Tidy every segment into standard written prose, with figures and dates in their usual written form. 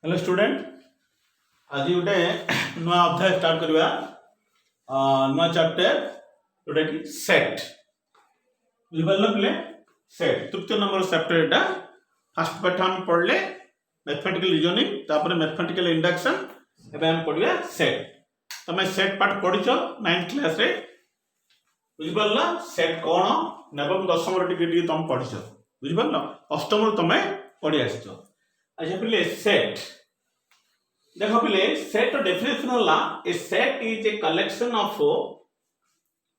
Hello student आज गोटे नुआ अध्याय स्टार्ट करवा नुआ चैप्टर जोटा कि सेट बुझिपार पे सेट तृतीय नंबर चैप्टर एटा फर्स्ट पार्ट हम पढ़ले मैथमेटिकल रीजनिंग तापर मैथमेटिकल इंडक्शन एबे हम पढ़िया सेट तमे सेट पार्ट पढ़िछ 9th क्लास रे बुझिपारला सेट कोन नवम दशम रे टिके तुम पढ़िछ बुझिपारला अष्टम रे तमे पढ़ि आछिछ अच्छा पिले सेट देखो पिले सेट डेफिनेशन होला a set is a collection of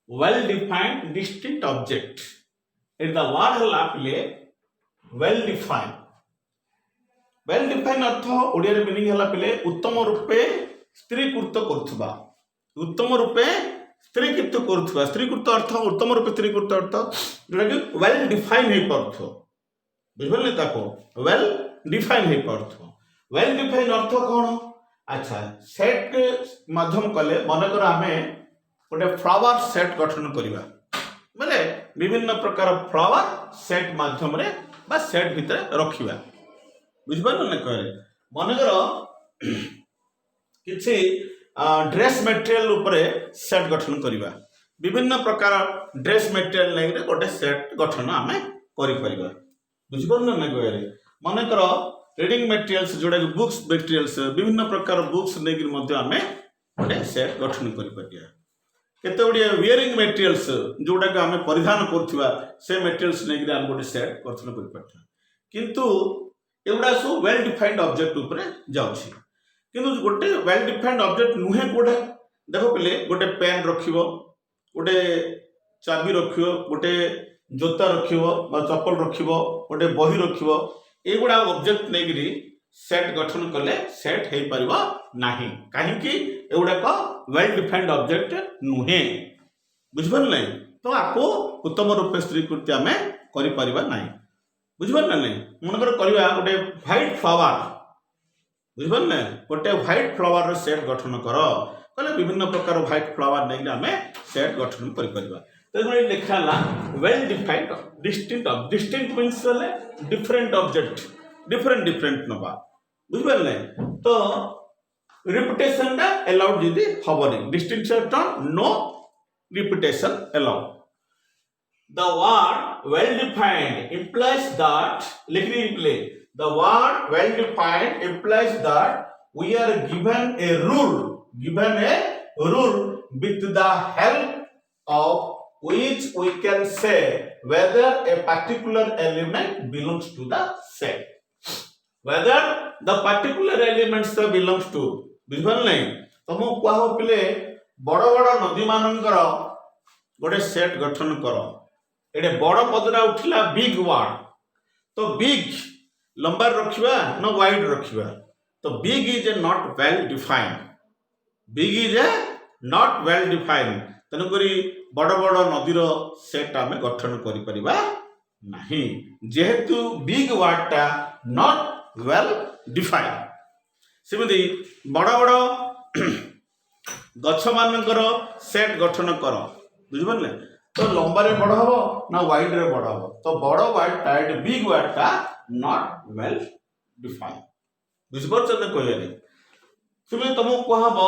well defined distinct object it the word होला पिले well defined अर्थ ओडिया रे मीनिंग होला पिले उत्तम रूपे स्त्रीकृत करथुबा उत्तम रूपे स्त्रीकृत करथुबा स्त्रीकृत अर्थ उत्तम रूपे स्त्रीकृत अर्थ जोटा कि well defined हे परथो बुझबले ताको well डिफाइन है अर्थ वेल डिफाइन अर्थ कौन अच्छा सेट माध्यम कले मनकर आमे गोटे फ्लावर सेट गठन करिवा माने विभिन्न प्रकार फ्लावर सेट माध्यम रे बा सेट भीतर रखिवा बुझबा न कहले मनकर किछि ड्रेस मटेरियल ऊपर सेट गठन करिवा विभिन्न प्रकार ड्रेस मटेरियल नै गोटे सेट गठन आमे करि परिबा बुझबा न कहले मनकर रीडिंग मटेरियल्स जोड़ा बुक्स मटेरियल्स विभिन्न प्रकार बुक्स नेगिर मध्य आमे गोटे सेट गठन करि परिया केते गुडिया वियरिंग मटेरियल्स जोड़ा के आमे परिधान करथिबा से मटेरियल्स नेगिर आमे गोटे सेट गठन करि परथिबा किंतु एवडा सो वेल डिफाइंड ऑब्जेक्ट ऊपर जाउछि किंतु गोटे वेल डिफाइंड ऑब्जेक्ट नुहे कोडा देखो पले गोटे पेन रखिबो गोटे चाबी रखिबो गोटे जोता रखिबो बा चप्पल रखिबो गोटे बही रखिबो एगुड़ा ऑब्जेक्ट नेगिरी सेट गठन कले सेट हे परिबा नाही काहे कि एगुड़ा को वेल डिफाइंड ऑब्जेक्ट नुहे बुझबन नै तो आपको उत्तम रूप स्त्रीकृत आमे करि परिबा नाही बुझबन नै मनकर करिवा गोटे व्हाइट फ्लावर बुझबन नै गोटे व्हाइट फ्लावर रो सेट गठन करो कले विभिन्न प्रकार व्हाइट फ्लावर नेगिरी आमे सेट गठन करि परिबा तो ये लिखा ला well defined distinct means different object different नबा बुझबले तो रिपीटेशन दा अलाउड जदी हबनी distinction term no repetition allowed the word well defined implies that लिखनी प्ले the word well defined implies that we are given a rule with the help of which we can say whether a particular element belongs to the set whether the particular elements belongs to बुझबन नै तमो को हो पिले बड़ बड़ नदी मानकर गोटे सेट गठन करो एडे बड़ पदरा उठिला बिग वर्ड तो बिग लंबा रखिबा न वाइड रखिबा तो big is not well defined तनकरी बड़ बड़ नदीर सेट आमे गठन करि परिबा नाही जेहेतु बिग वर्ड टा नॉट वेल डिफाइंड सिमिति बड़ बड़ गछ मानकर सेट गठन कर बुझबले तो लंबा रे बड़ हबो ना वाइड रे बड़ हबो तो बड़ वर्ड टा बिग वर्ड टा नॉट वेल डिफाइंड बुझबछ न कहले सिमिति तुमको कहबो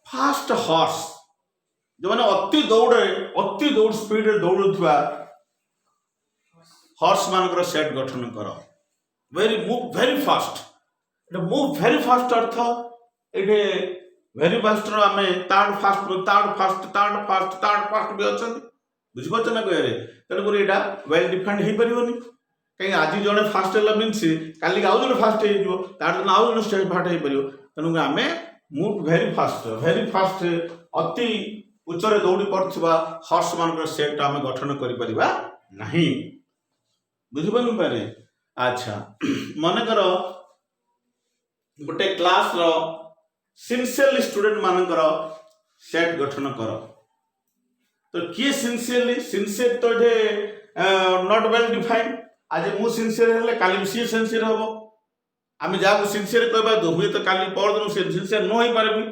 फास्ट हॉर्स जो माने अति दौड़ स्पीड रे दौड़ुथवा हॉर्स मानकर सेट गठन कर मूव वेरी फास्ट अर्थ एटे वेरी फास्ट रो आमे थर्ड फास्ट भी अछन बुझबछ ना कहरे तने करे एटा वेल डिफाइंड हे परिबोनी कहीं आज जने फास्ट हला मींस काली आउ जने फास्ट हे जिवो तार आउ जने स्टेप फास्ट हे परिबो तनु आमे मूव वेरी फास्ट अति उच्चरे दौड़ी पड़ुवा हॉर्स मानकर सेट आमे गठन करि परिबा नाही बुझबन पारे अच्छा मन कर गोटे क्लास रो सिंसियरली स्टूडेंट मानकर सेट गठन कर तो किए सिंसियर तो एठे नॉट वेल डिफाइंड आज मु सिंसियर हेले काली सी सिंसियर हबो आमे जाको सिंसियर कहबा दो हुए तो काली पर दिन सिंसियर न होई पारबी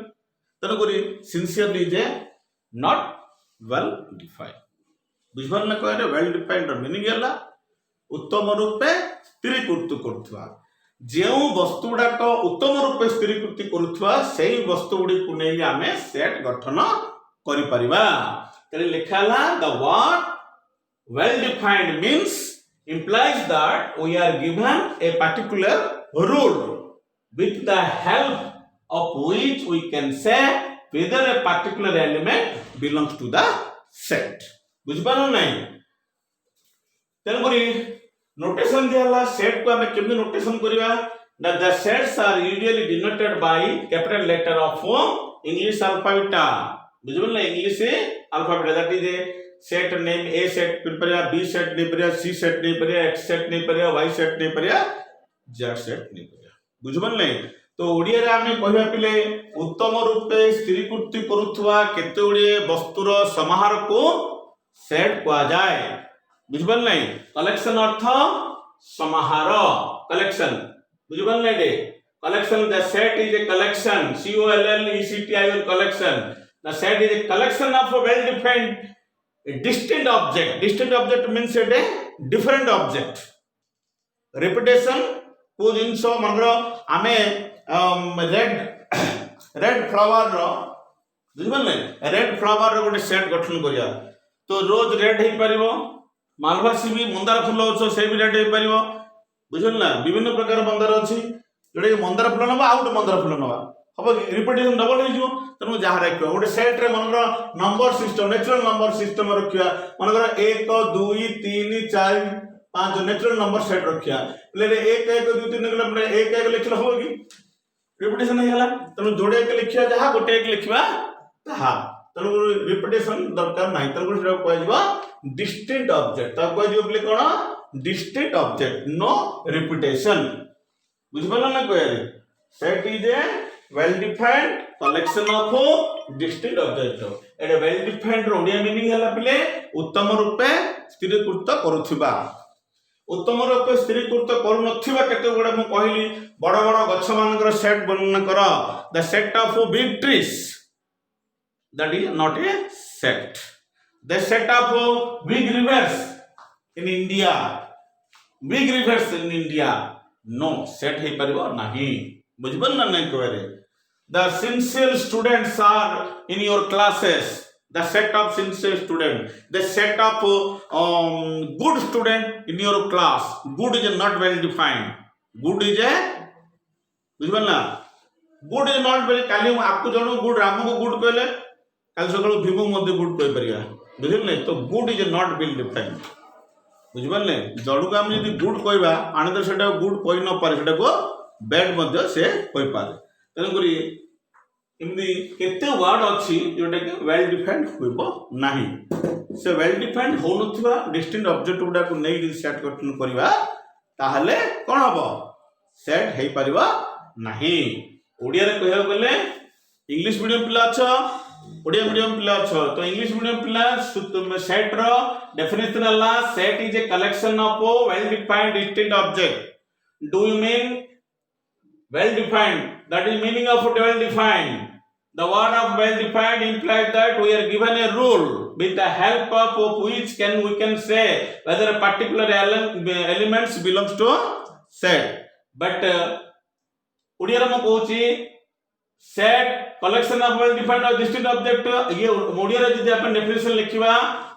तन करी sincerely J not well defined बुझबन न कहले वेल डिफाइंड मीनिंग हला उत्तम रूपे स्त्रीकृत करथवा जो वस्तु गुड़ाक उत्तम रूपे स्थिरीकृति करुवा से वस्तु गुड़ी को नहीं आम सेट गठन कर लिखा the word well defined means implies that we are given a particular rule with the help of which we can say whether a particular element belongs to the set. बुझ पारो नहीं तेन करी नोटेशन दियाला set को हमें केमि notation करिवा that the sets are usually denoted by capital letter of English alphabet. बुझबल ना English alphabet that is a set name A set नहीं परिया बी सेट नहीं परिया सी सेट नहीं परिया एक्स सेट नहीं परिया वाई सेट नहीं परिया जेड सेट नहीं परिया बुझबन नहीं तो ओडिया रे आमे कहबा पिले उत्तम रूपे स्थिरीकृति करुथुवा केते ओडिए वस्तुर समाहार को सेट कहा जाए बुझबन नहीं कलेक्शन अर्थ समाहार कलेक्शन बुझबन नहीं the collection the set is a collection C O L L E C T I O N collection the set is a collection of a well defined a distinct object means a different object repetition को जिनस मनर आमे red flower रो बुझबन नहीं red flower रो गोटे set गठन करिया तो रोज red हे परिबो मालवासी भी मंदार फूल अछि से भी रेड हे परिबो बुझल ना विभिन्न प्रकार मंदार अछि जोडे मंदार फूल नबा आउट मंदार फूल नबा अब रिपीटेशन डबल हो तेणु जहाँ रखा गोटे सेट्रे मनकर number system natural number system रखा मनकर 1 2 3 4 5 नेचुरल नंबर सेट रखा 1 1 2 3 गला 1 1 लिखले हो कि रिपीटेशन नहीं हला तेणु जोड़े 1 लिखिया जहाँ गोटे 1 लिखवा ताहा तेणु रिपीटेशन दरकार नहीं तेणु सेटा कहजिबा डिस्टिंक्ट ऑब्जेक्ट ता कहजिबो बोले कोन डिस्टिंक्ट ऑब्जेक्ट नो रिपीटेशन बुझबला ना कहरे set is a well defined collection of distinct object एडे well defined रो ओडिया मीनिंग हला पिले उत्तम रूपे स्थिरीकृत करूथिबा उत्तम रूपे स्थिरीकृत करू नथिबा केते गुडा म कहली बड़ बड़ गछ मानकर सेट वर्णन कर the set of big trees that is not a set the set of big rivers in India no set हे परिबो नाही बुझबन ना नहीं कहरे the sincere students are in your classes the set of sincere student the set of good student in your class good is not well defined good is a बुझबन ना good is not very काली आपको जणो good Ram को good कहले काल सकाळ भीमो मध्ये good कहि परिया बुझल नहीं तो good is not well defined बुझबन नहीं जणो हम यदि good कहबा आने तो सेटा good कहि न पारे सेटा को बैड मध्ये से कहि पारे तेणु करी इमदी केते वर्ड अछि जोटा कि वेल डिफाइंड होइबो नाही से वेल डिफाइंड हो नथिबा डिस्टिंक्ट ऑब्जेक्ट गुडा को नै सेट गठन करबा ताहले कोन हबो सेट हेई परिबा नाही ओडिया रे कहय गले इंग्लिश मीडियम पिला छ ओडिया मीडियम पिला छ तो इंग्लिश मीडियम पिला सेट रो डेफिनेशन हला set is a collection of well defined distinct object do you mean well defined that is meaning of well defined the word of well defined implies that we are given a rule with the help of which we can say whether a particular elements belongs to set but Odia रे म कहूची set collection of well defined or distinct object ये ओडिया रे जदि अपन definition लिखिबा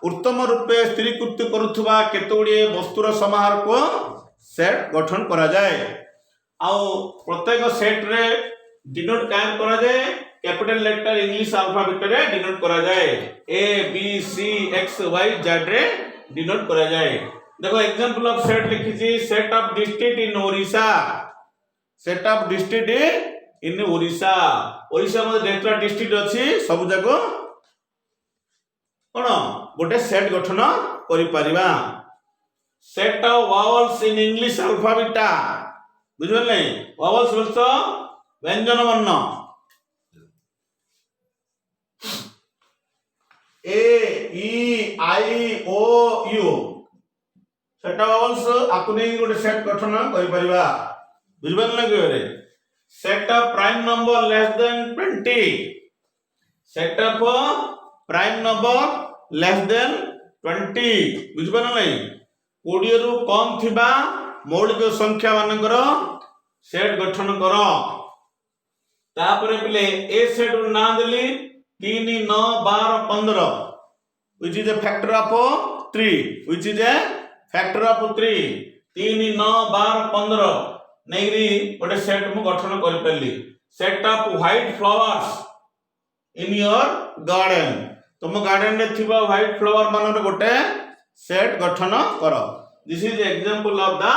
उत्तम रूपे स्थिरीकृत करूथबा केतोडी वस्तुर समाहार को set गठन करा जाए आउ प्रत्येक सेट रे डिनोट काम करा जाए कैपिटल लेटर इंग्लिश अल्फाबेट रे डिनोट करा जाए A B C X Y Z रे डिनोट करा जाए देखो एग्जांपल ऑफ सेट लिखी छी set of district in Odisha set of district in Odisha Odisha मध्ये जेतरा डिस्ट्रिक्ट अछि सब जाको कोन गोटे सेट गठन करि परिबा set of vowels in English alphabet बुझल नहीं वावल्स बोलतो व्यंजन वर्ण A E I O U set vowels आकु नै गोटे सेट गठन करि परिबा बुझबन ना के रे set of prime number less than 20 set of prime number less than 20 बुझबन नहीं 20 रु कम थिबा मौलिक संख्या मानकर सेट गठन कर तापर पिले ए सेट ना देली 3 9 12 15 which is a factor of 3 which is a factor of 3 3 9 12 15 Negri गोटे सेट मु गठन कर परली set of white flowers in your garden तुम गार्डन रे थिबा व्हाइट फ्लावर मान गोटे सेट गठन कर this is example of the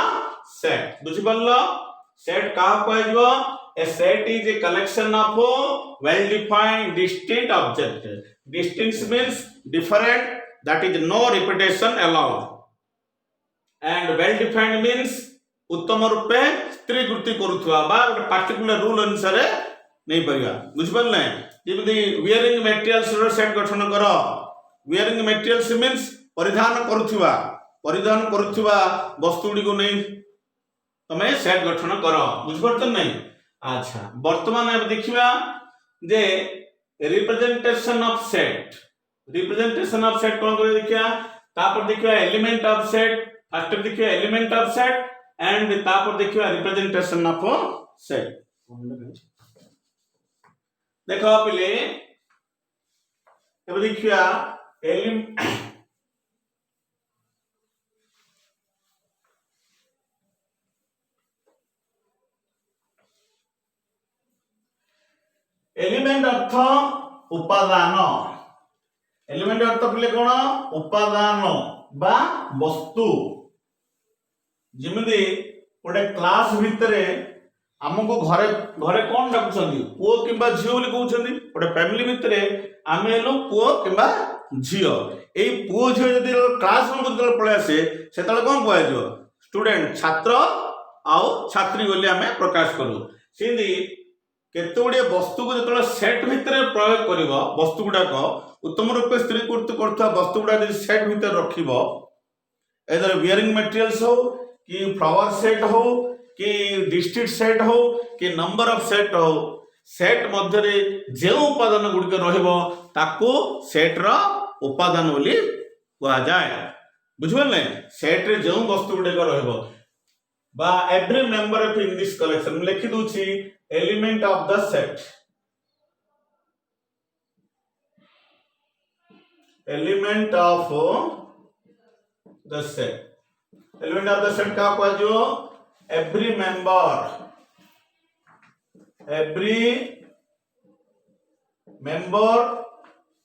set बुझि परलो सेट का कहजो a set is a collection of well defined distinct objects distinct means different that is no repetition allowed and well defined means उत्तम रूपे स्त्री कृति करुवा बा particular rule अनुसार नहीं परिया बुझ परले जेमि वियरिंग मटेरियल्स रो सेट गठन कर वियरिंग मटेरियल्स मींस परिधान करुवा वस्तु गुडी को नहीं तमे सेट गठन कर बुझ परत नहीं अच्छा वर्तमान अब देखिबा जे रिप्रेजेंटेशन ऑफ सेट कोन करे देखिया तापर देखिबा एलिमेंट ऑफ सेट फर्स्ट देखिबा एलिमेंट ऑफ सेट एंड तापर देखिबा रिप्रेजेंटेशन ऑफ सेट देखो पहले अब देखिया एलिमेंट अर्थ उपादान एलिमेंट अर्थ पहले कौन उपादान बा वस्तु जिमिति गोटे क्लास भितरे हमको घरे घरे कौन डाकुछंदी पुओ किबा झियो बोली कहउछंदी गोटे फैमिली भितरे आमे हेलो पुओ किबा झियो एई पुओ झियो जदि क्लास रूम जदि पळे आसे सेतले कोन कहजो स्टूडेंट छात्र आउ छात्री बोली आमे प्रकाश करू सिंदी केते गुडे वस्तु को जतले सेट भितरे प्रयोग करिवो वस्तु गुडाक उत्तम रूपे स्त्रीकृत करथवा वस्तु गुडा जदि सेट भितर रखिवो एदर वियरिंग मटेरियल्स हो कि फ्लावर सेट हो कि डिस्ट्रिक्ट सेट हो कि नंबर ऑफ सेट हो सेट मध्य रे जे उपादान गुडिक रहइबो ताको सेट रो उपादान बोली कहा जाय बुझबले सेट रे जे वस्तु गुडिक रहइबो बा every member of in this collection लिखि दूची element of the set element of the set का कह जो every member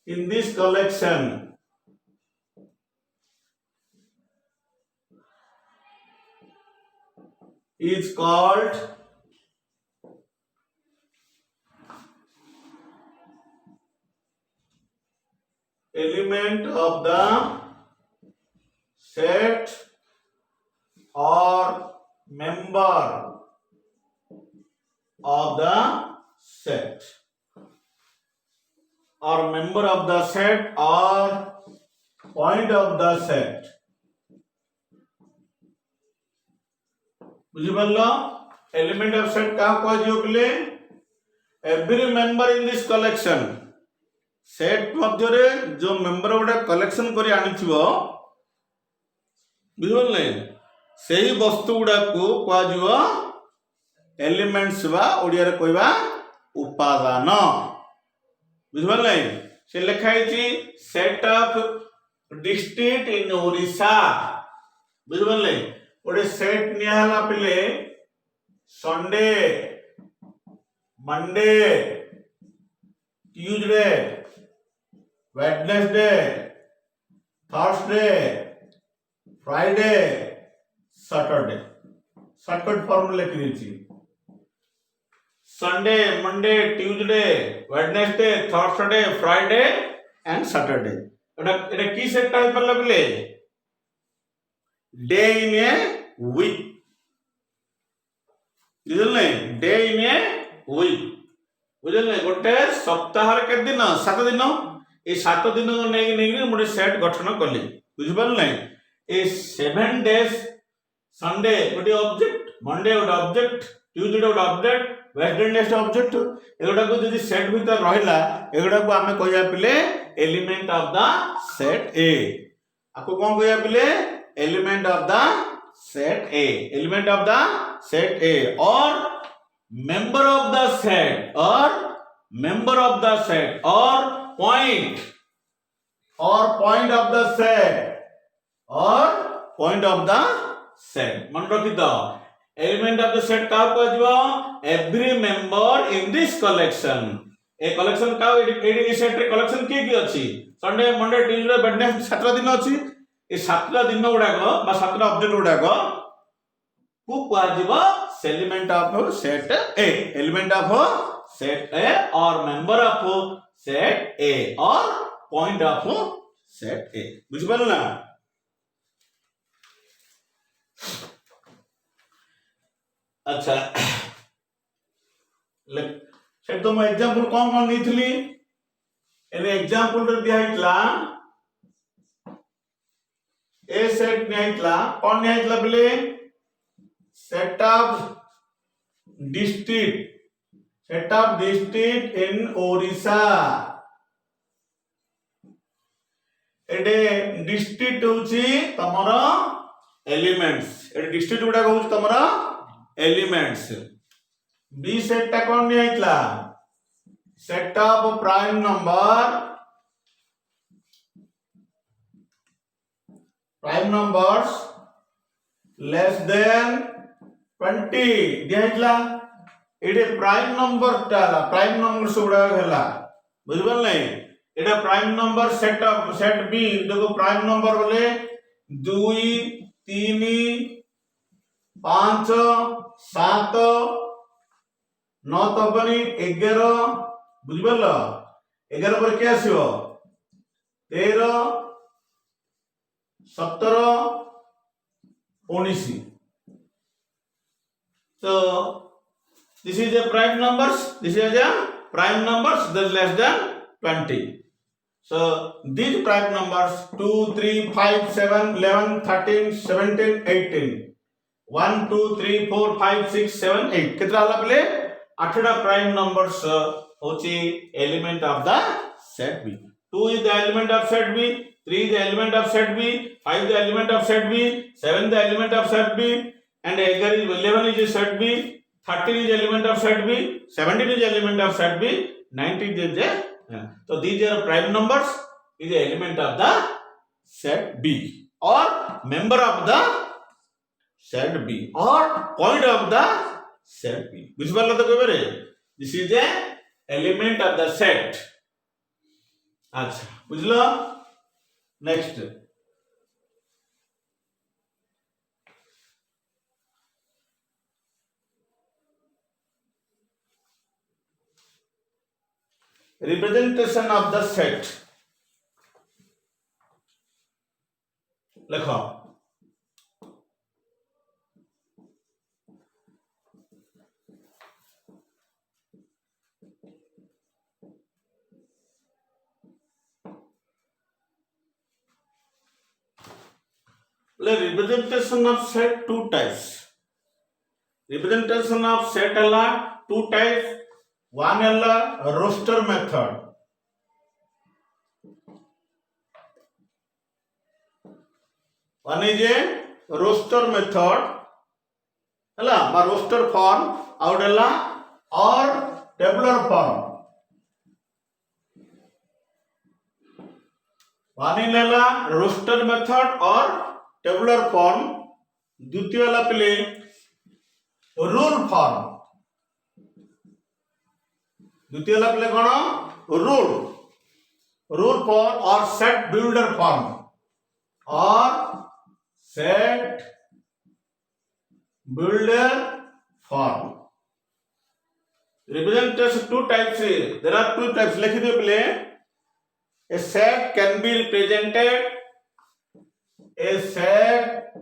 in this collection is called element of the set or member of the set or member of the set or point of the set बुझि परलो element of set का कह दियो बोले every member in this collection set मध्य रे जो member गोटे collection करी आनिथिबो बुझल नै सेही वस्तु गुडा को कहजिवो एलिमेंट्स बा ओडिया रे कहबा उपादान बुझल नै से लिखाई छी set of district in Odisha बुझल नै ओडे सेट निया हला पले Sunday Monday Tuesday Wednesday Thursday Friday Saturday shortcut formula लिखि देछि Sunday Monday Tuesday Wednesday Thursday Friday and Saturday एटा की सेट टाइप परला बोले डे इन ए वीक बुझल नै डे इन ए वीक बुझल नै गोटे सप्ताह रे के दिन 7 दिन ए 7 दिन को नहीं मोटे सेट गठन कली बुझि पाल नै ए 7 डेज संडे गोटे ऑब्जेक्ट मंडे गोटे ऑब्जेक्ट ट्यूसडे गोटे ऑब्जेक्ट वेडनेसडे ऑब्जेक्ट एगुडा को यदि सेट भीतर रहिला एगुडा को हमें कहया पिले एलिमेंट ऑफ द सेट ए आको कोन कहया पिले element of the set A element of the set ए और member of the set or member of the set or point of the set or point of the set मन रखी तो element of the set का कहजबो every member in this collection A collection का AD set रे collection की अछि Sunday Monday Tuesday Wednesday 7 दिन अछि ए 7 दिन गुडा को बा 7 ऑब्जेक्ट गुडा को element of set A, element of set A or member of set A or point of set A. बुझ पालो ना? अच्छा सेट तो मैं एग्जांपल कौन नीथली एने एग्जांपल रे दिया हितला ए सेट ने हितला कौन ने हितला बोले set of district in Orissa एडे डिस्ट्रिक्ट होची तमरा एलिमेंट्स एडे डिस्ट्रिक्ट गुडा होची तमरा एलिमेंट्स बी सेट टा कोन ने आइतला set of prime numbers less than 20 दियाइतला एडे प्राइम नंबर टाला प्राइम नंबर सुडा होला बुझबल नै एडा प्राइम नंबर सेट बी देखो प्राइम नंबर बोले 2 3 5 7 9 तबनी 11 बुझबल 11 पर के आसीबो 13 17 19 so this is a prime numbers that is less than 20 so these prime numbers 2 3 5 7 11 13 17 18 1 2 3 4 5 6 7 8 कितना होला पहले 8टा prime numbers होची element of the set B 2 is the element of set B 3 is the element of set B 5 the element of set B 7 the element of set B and 11 is the set B 13 is the element of set B 17 is the element of set B 19 is the so these are prime numbers is the element of the set B or member of the set B or point of the set B बुझ पारला तो कहबे रे this is the element of the set अच्छा बुझलो next representation of the set लिखो representation of set two types representation of set alla two types one alla roster method one is a roster method hela ba roster form out alla or tabular form one is alla roster method or tabular form द्वितीय वाला पहले rule form द्वितीय वाला पहले कौन rule form और set builder form और set builder form representation two types there are two types लिख दो पहले a set can be represented a set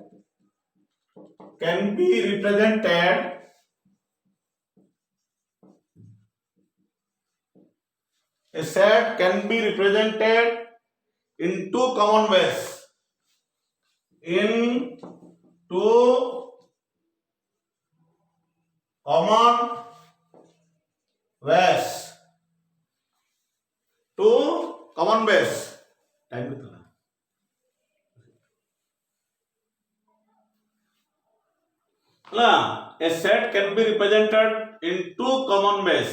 can be represented a set can be represented in two common ways in two common ways two common ways time कितना ହେଲା a set can be represented in two common ways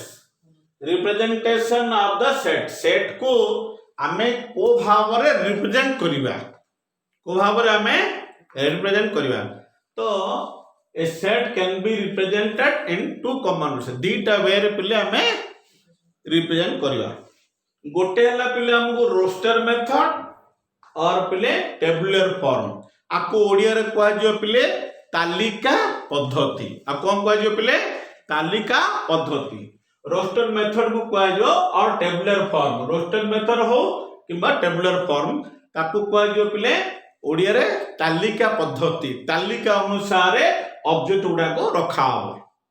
representation of the set को आमे को Bhavre represent करिबा को भावरे आमे represent करिबा तो a set can be represented in two common ways दीटा वे रे पिले आमे रिप्रेजेंट करिबा गोटे हला पिले हमको रोस्टर मेथड और पिले टेबुलर फॉर्म आपको ओडिया रे कहै जो पिले तालिका पद्धति आ कोन कहै जो पिले तालिका पद्धति रोस्टर मेथड को कहै जो और टेबुलर फॉर्म रोस्टर मेथड हो किबा टेबुलर फॉर्म ताको कहै जो पिले ओडिया रे तालिका पद्धति तालिका अनुसार ऑब्जेक्ट उडा को रखा हो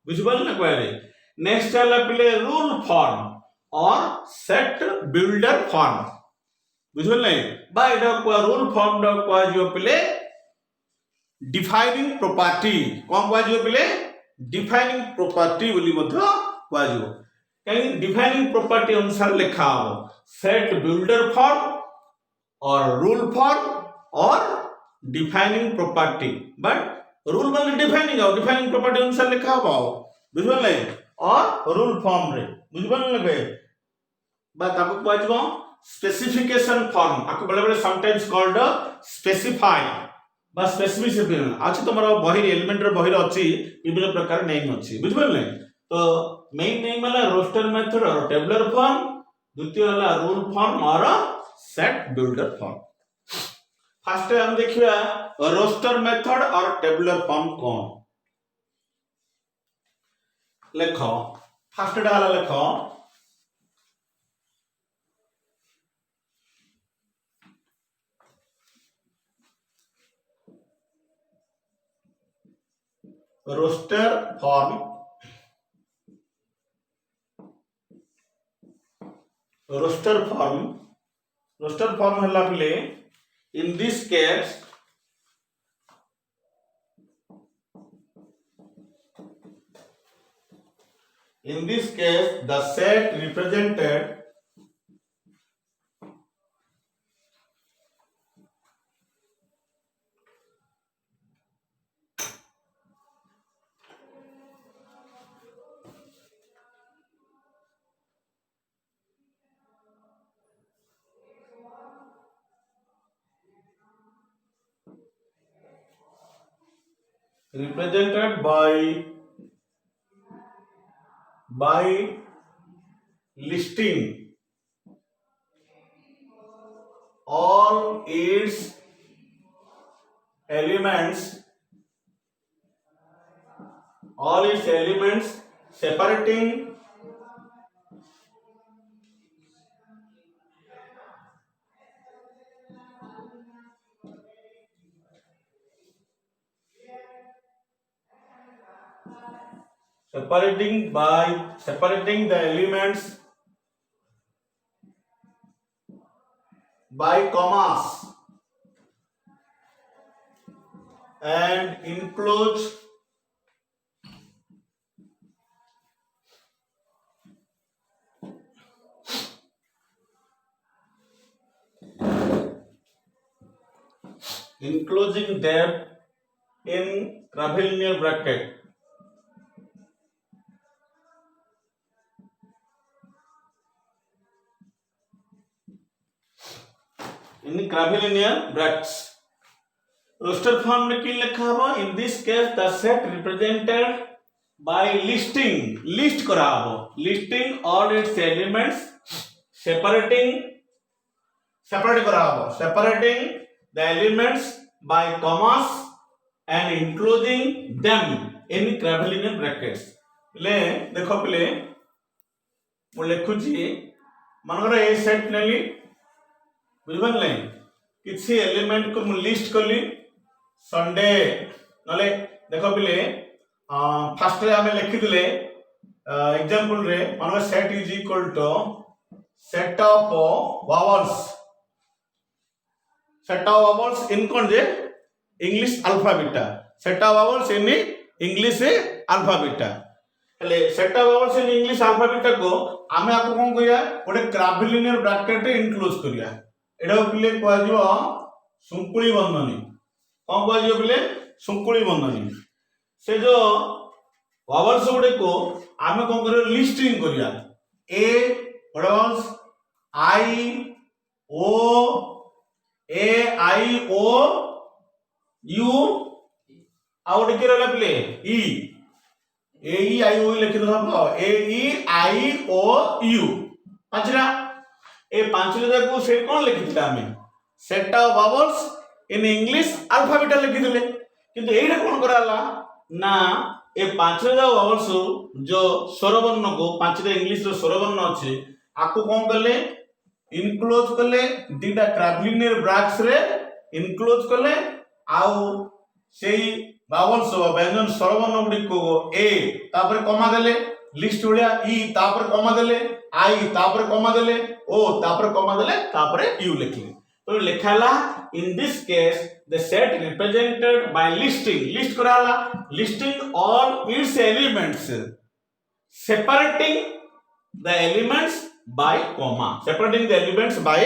बुझबल ना कहले नेक्स्ट हला पिले रूल फॉर्म और सेट बिल्डर फॉर्म बुझबल नै बा एटा को रूल फॉर्म डा को जो पिले डिफाइनिंग प्रॉपर्टी कोन को जो पिले डिफाइनिंग प्रॉपर्टी बोली मध्य को जो कहीं डिफाइनिंग प्रॉपर्टी अनुसार लिखा हो सेट बिल्डर फॉर्म और रूल फॉर्म और डिफाइनिंग प्रॉपर्टी बट रूल मतलब डिफाइनिंग और डिफाइनिंग प्रॉपर्टी अनुसार लिखा हो बुझबल नै और रूल फॉर्म रे बुझबल नै बा ताको कहजबो स्पेसिफिकेशन फॉर्म आको बड़े बड़े समटाइम्स कॉल्ड स्पेसिफाई बा स्पेसिफिकेशन आज तमरो बही एलिमेंट रे बही अछि विभिन्न प्रकार नेम अछि बुझबल नै तो मेन नेम वाला रोस्टर मेथड और टेबुलर फॉर्म द्वितीय वाला रूल फॉर्म और सेट बिल्डर फॉर्म फर्स्ट हम देखिबा रोस्टर मेथड और टेबुलर फॉर्म कोन लेखो फर्स्ट डाला लेखो रोस्टर फॉर्म हला पिले in this case the set represented by listing all its elements separating separating the elements by commas and includes enclosing them in curvilinear bracket in curvilinear brackets roster form में की लिखा हो in this case the set represented by list करा हो listing all its elements separating the elements by commas and including them in curvilinear brackets ले देखो पिले मु लिखुची मनकर ए सेट नेली बुझबन नै किछि एलिमेंट को मु लिस्ट करली संडे नले देखो पिले फर्स्ट रे हमें लिखि दिले एग्जांपल रे मनकर set is equal to set of vowels in कोन जे इंग्लिश अल्फाबेटा set of vowels in English अल्फाबेटा हेले set of vowels in English अल्फाबेटा को आमे आपको कोन करिया ओडे क्राभिलिनियर ब्रैकेट रे इनक्लूड करिया एडा पिले कहजो सुंकुली बंधनी कोन कहजो पिले सुंकुली बंधनी से जो वावल्स गुड़े को आम कौन कर लिस्टिंग करिया ए वावल्स आई ओ यू आउ गोटे किए रहा पिले ई ए ई आई ओ लिखि हम ए ई आई ओ यू पांचटा ए पांचटा को से कौन लिखिथिले आमे set of vowels in English alphabet लिखिथिले किंतु एइटा कौन कराला ना ए पांचटा वावल्स जो स्वरवर्ण को पांचटा इंग्लिश रो स्वरवर्ण अछि आको कौन करले इनक्लोज करले दीटा ट्रैवलिंग ब्रैकेट्स रे इनक्लोज करले आउ सेई वावल्स व्यंजन स्वरवर्ण गुडी को ए तापर कमा देले लिस्ट उड़िया ई तापर कमा देले आई तापर कमा देले ओ तापर कमा देले तापर यू लिखले तो लिखाला in this case the set represented by list कराला listing all its elements separating the elements by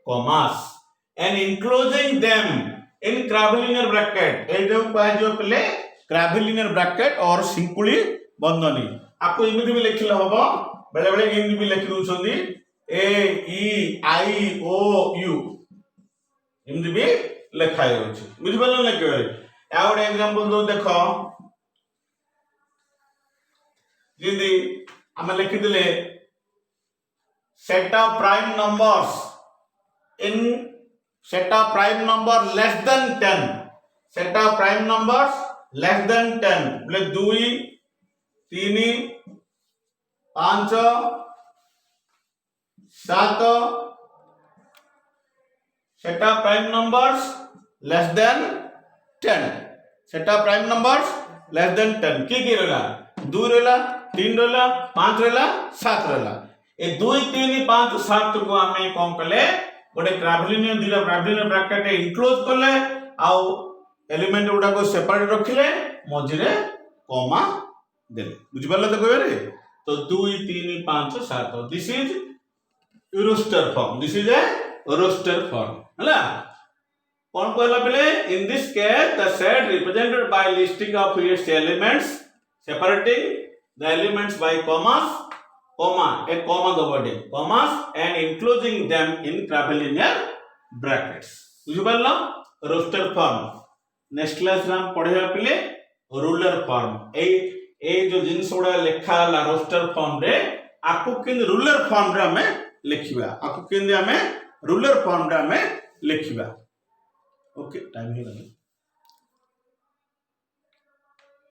commas and enclosing them in Crabbe-Linear bracket ए जो पाए जो पहले Crabbe-Linear bracket और सिंकुली बंधनी आपको इमिति भी लिखिले हबो बेले बेले इमिति भी लिखि दोछंदी ए ई आई ओ यू इमिति भी लिखाय होछि बुझि पल्लो लिखे आ ଗୋଟେ एग्जांपल दो देखो यदि हम लिखि दिले set of prime numbers in set of prime number less than 10 set of prime numbers less than 10 बोले 2 3 5 7 set of prime numbers less than 10 set of prime numbers less than 10 की रहला 2 रहला 3 रहला 5 रहला 7 रहला ए 2 3 5 7 को आमे कोन कले गोटे क्राबलिनियन दिला क्राबलिनियन ब्रैकेट इनक्लोज करले आउ एलिमेंट गुडा को सेपरेट रखिले मझिरे कॉमा देले बुझि परले त कहबे रे तो 2 3 5 7 दिस इज रोस्टर फॉर्म हला कोन कहला बेले इन this case the set represented bye listing of its elements separating the elements bye commas a comma the word commas and enclosing them in Crabbe-Linear brackets बुझि परला रोस्टर फॉर्म नेक्स्ट क्लास रे हम पढिया पिले ruler form ए जो जिंस उडा लेखा ला roster form रे आपको किन ruler form रे हमें लिखिबा आपको किन हमें रूलर फॉर्म रे हमें लिखिबा ओके टाइम हो गला।